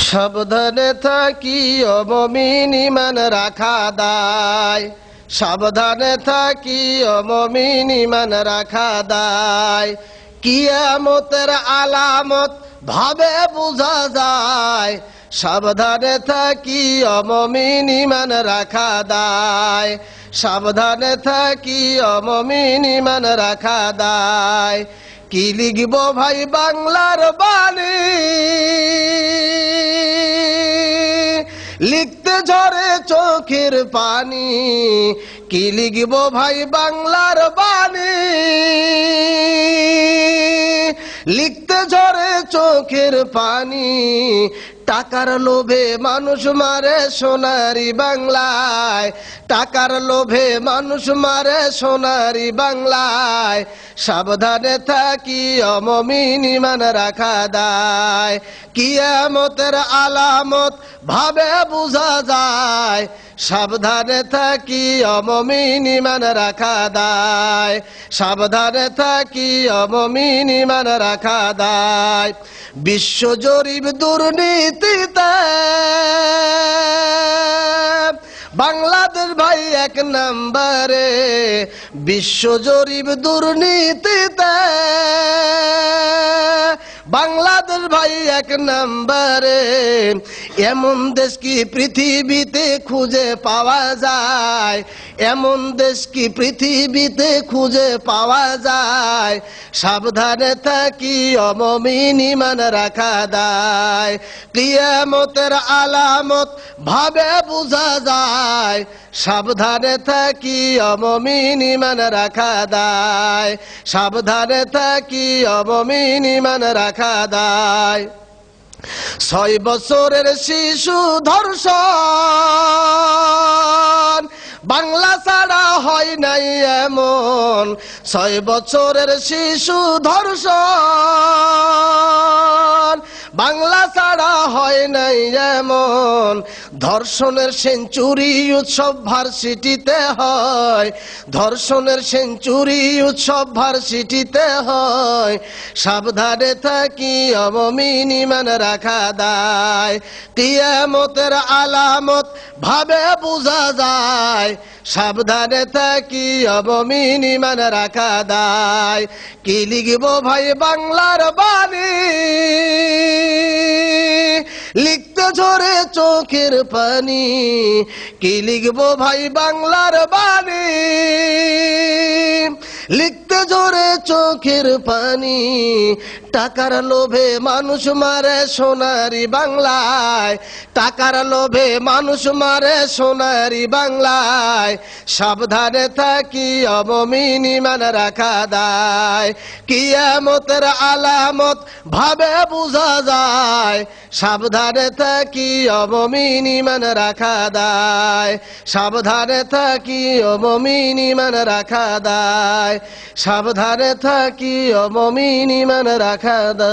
সাবধানে থাকিও মুমিন ঈমান রাখা দায়। সাবধানে থাকিও মুমিন ঈমান রাখা দায়। কিয়ামতের আলামত ভাবে বোঝা যায়। সাবধানে থাকিও মুমিন ঈমান রাখা দায়। সাবধানে থাকিও মুমিন ঈমান রাখা দায়। কি লিখব ভাই বাংলার বাণী, লিখতে ঝরে চোখের পানি। কি লিখব ভাই বাংলার বাণী, লিখতে ঝরে চোখের পানি। টাকার লোভে মানুষ মারে সোনারি বাংলায়। টাকার লোভে মানুষ মারে সোনারি বাংলায়। সাবধানে থাকিও মুমিন ঈমান রাখা দায়। কিয়ামতের আলামত ভাবে বোঝা যায়। সাবধানে থাকিও মুমিন ঈমান রাখা দায়। সাবধানে থাকিও মুমিন ঈমান রাখা দায়। বিশ্ব জরিপ দুর্নীতিতে বাংলাদেশ ভাই এক নম্বরে। বিশ্ব জরিপ দুর্নীতিতে বাংলাদেশ ভাই এক নম্বরে। এমন দেশ কি পৃথিবীতে খুঁজে পাওয়া যায়? এমন দেশ কি পৃথিবীতে খুঁজে পাওয়া যায়? সাবধানে থাকিও মুমিন ঈমান রাখা দায়। কিয়ামতের আলামত ভাবে বোঝা যায়। সাবধানে থাকিও মুমিন ঈমান রাখা দায়। সাবধানে থাকিও মুমিন ঈমান রাখা দায়। 6 বছরের শিশু ধর্ষণ বাংলা ছাড়া হয় নাই এমন। 6 বছরের শিশু ধর্ষণ বাংলা ছাড়া হয় নাই এমন। ধর্ষণের সেঞ্চুরি উৎসব ভার্সিটিতে হয়। ধর্ষণের সেঞ্চুরি উৎসব ভার্সিটিতে হয়। সাবধানে থাকিও মুমিন ঈমান রাখা দায়। কিয়ামতের আলামত ভাবে বোঝা যায়। সাবধানে থাকিও মুমিন ঈমান রাখা দায়। কি লিখব ভাই বাংলার বাণী, লিখতে ঝরে চোখের পানি। কি লিখব ভাই বাংলার বাণী, লিখতে ঝরে চোখের পানি। টাকার লোভে মানুষ মারে সোনারি বাংলায়। টাকার লোভে মানুষ মারে সোনারি বাংলায়। সাবধানে থাকিও মুমিন ঈমান রাখা দায়। কিয়ামতের আলামত ভাবে বোঝা যায়। সাবধানে থাকিও মুমিন ঈমান রাখা দায়। সাবধানে থাকিও মুমিন ঈমান রাখা দায়। সাবধানে থাকিও মুমিন ঈমান রাখা দায়।